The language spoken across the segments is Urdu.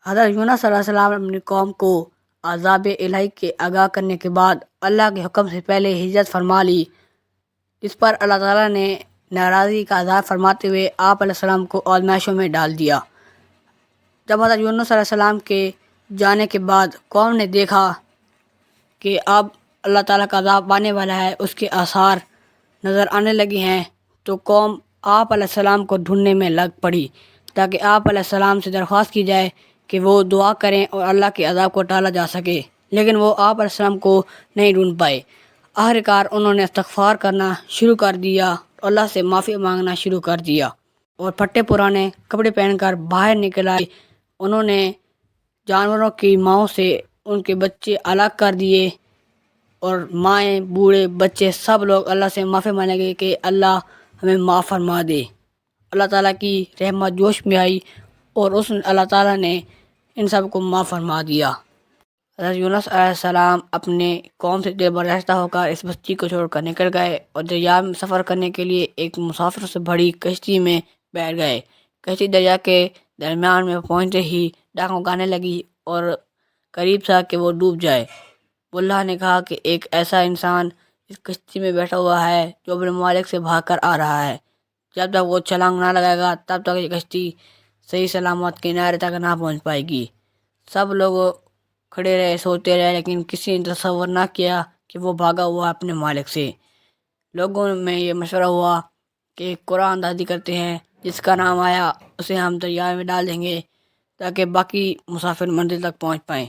حضرت یونس علیہ السلام نے اپنی قوم کو عذاب الہی کے آگاہ کرنے کے بعد اللہ کے حکم سے پہلے ہجرت فرما لی۔ اس پر اللہ تعالیٰ نے ناراضی کا اظہار فرماتے ہوئے آپ علیہ السلام کو آزمائشوں میں ڈال دیا۔ جب حضرت یونس علیہ السلام کے جانے کے بعد قوم نے دیکھا کہ اب اللہ تعالیٰ کا عذاب آنے والا ہے، اس کے آثار نظر آنے لگے ہیں، تو قوم آپ علیہ السلام کو ڈھونڈنے میں لگ پڑی تاکہ آپ علیہ السلام سے درخواست کی جائے کہ وہ دعا کریں اور اللہ کے عذاب کو ٹالا جا سکے، لیکن وہ آپ علیہ السلام کو نہیں ڈھونڈ پائے۔ آخرکار انہوں نے استغفار کرنا شروع کر دیا، اللہ سے معافی مانگنا شروع کر دیا اور پھٹے پرانے کپڑے پہن کر باہر نکل آئے۔ انہوں نے جانوروں کی ماؤں سے ان کے بچے الگ کر دیے اور مائیں، بوڑھے، بچے سب لوگ اللہ سے معافی مانگنے گئے کہ اللہ ہمیں معاف فرما دے۔ اللہ تعالیٰ کی رحمت جوش میں آئی اور اللہ تعالیٰ نے ان سب کو معاف فرما دیا۔ حضرت یونس علیہ السلام اپنے قوم سے دل براشتہ ہو کر اس بستی کو چھوڑ کر نکل گئے اور دریا میں سفر کرنے کے لیے ایک مسافر سے بڑی کشتی میں بیٹھ گئے۔ کشتی دریا کے درمیان میں پہنچتے ہی ڈاکوں گانے لگی اور قریب تھا کہ وہ ڈوب جائے۔ اللہ نے کہا کہ ایک ایسا انسان اس کشتی میں بیٹھا ہوا ہے جو اپنے مالک سے بھاگ کر آ رہا ہے، جب تک وہ چھلانگ نہ لگائے گا تب تک یہ کشتی صحیح سلامت کنارے تک نہ پہنچ پائے گی۔ سب لوگ کھڑے رہے، سوتے رہے، لیکن کسی نے تصور نہ کیا کہ وہ بھاگا ہوا اپنے مالک سے۔ لوگوں میں یہ مشورہ ہوا کہ قرآن اندازی کرتے ہیں، جس کا نام آیا اسے ہم دریا میں ڈال دیں گے تاکہ باقی مسافر منزل تک پہنچ پائیں۔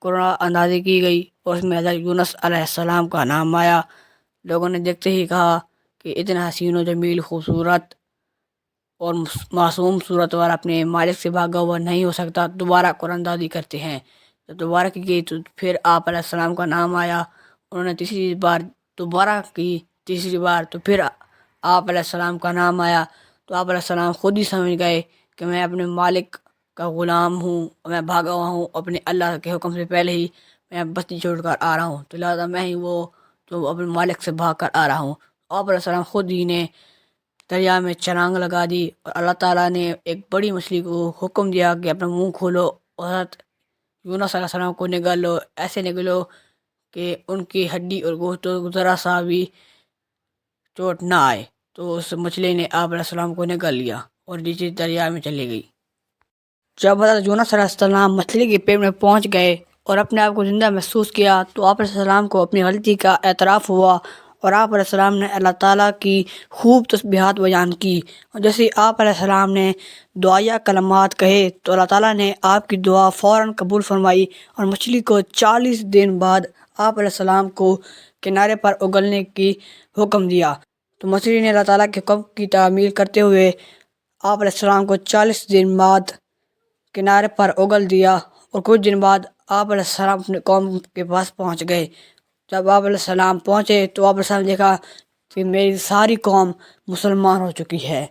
قرآن اندازی کی گئی اور اس میں حضرت یونس علیہ السلام کا نام آیا۔ لوگوں نے دیکھتے ہی کہا کہ اتنا حسین و جمیل، خوبصورت اور معصوم صورت والا اپنے مالک سے بھاگا ہوا نہیں ہو سکتا۔ دوبارہ قرآن اندازی کرتے ہیں، جب دوبارہ کی گئی تو پھر آپ علیہ السلام کا نام آیا۔ انہوں نے تیسری بار دوبارہ کی، تیسری بار تو پھر آپ علیہ السلام کا نام آیا، تو آپ علیہ السلام خود ہی سمجھ گئے کہ میں اپنے مالک کا غلام ہوں، میں بھاگا ہوا ہوں، اپنے اللہ کے حکم سے پہلے ہی میں بستی چھوڑ کر آ رہا ہوں، تو لہٰذا میں ہی وہ جو اپنے مالک سے بھاگ کر آ رہا ہوں۔ آپ علیہ السلام خود ہی نے دریا میں چھلانگ لگا دی اور اللہ تعالیٰ نے ایک بڑی مچھلی کو حکم دیا کہ اپنا منہ کھولو اور حضرت یونس علیہ السلام کو نگلو، ایسے نگلو کہ ان کی ہڈی اور گوشت ذرا سا بھی چوٹ نہ آئے۔ تو اس مچھلی نے آپ علیہ السلام کو نگل لیا اور نیچے دریا میں چلی گئی۔ جب حضرت یونس علیہ السلام مچھلی کے پیٹ میں پہنچ گئے اور اپنے آپ کو زندہ محسوس کیا تو آپ علیہ السلام کو اپنی غلطی کا اعتراف ہوا اور آپ علیہ السلام نے اللہ تعالیٰ کی خوب تسبیحات بیان کی، اور جیسے آپ علیہ السلام نے دعائیہ کلمات کہے تو اللہ تعالیٰ نے آپ کی دعا فوراً قبول فرمائی اور مچھلی کو 40 دن بعد آپ علیہ السلام کو کنارے پر اگلنے کی حکم دیا۔ تو مچھلی نے اللہ تعالیٰ کے حکم کی تعمیل کرتے ہوئے آپ علیہ السلام کو 40 دن بعد کنارے پر اگل دیا، اور کچھ دن بعد آپ علیہ السلام اپنے قوم کے پاس پہنچ گئے۔ جب آپ علیہ السلام پہنچے تو آپ علیہ السلام نے دیکھا کہ میری ساری قوم مسلمان ہو چکی ہے۔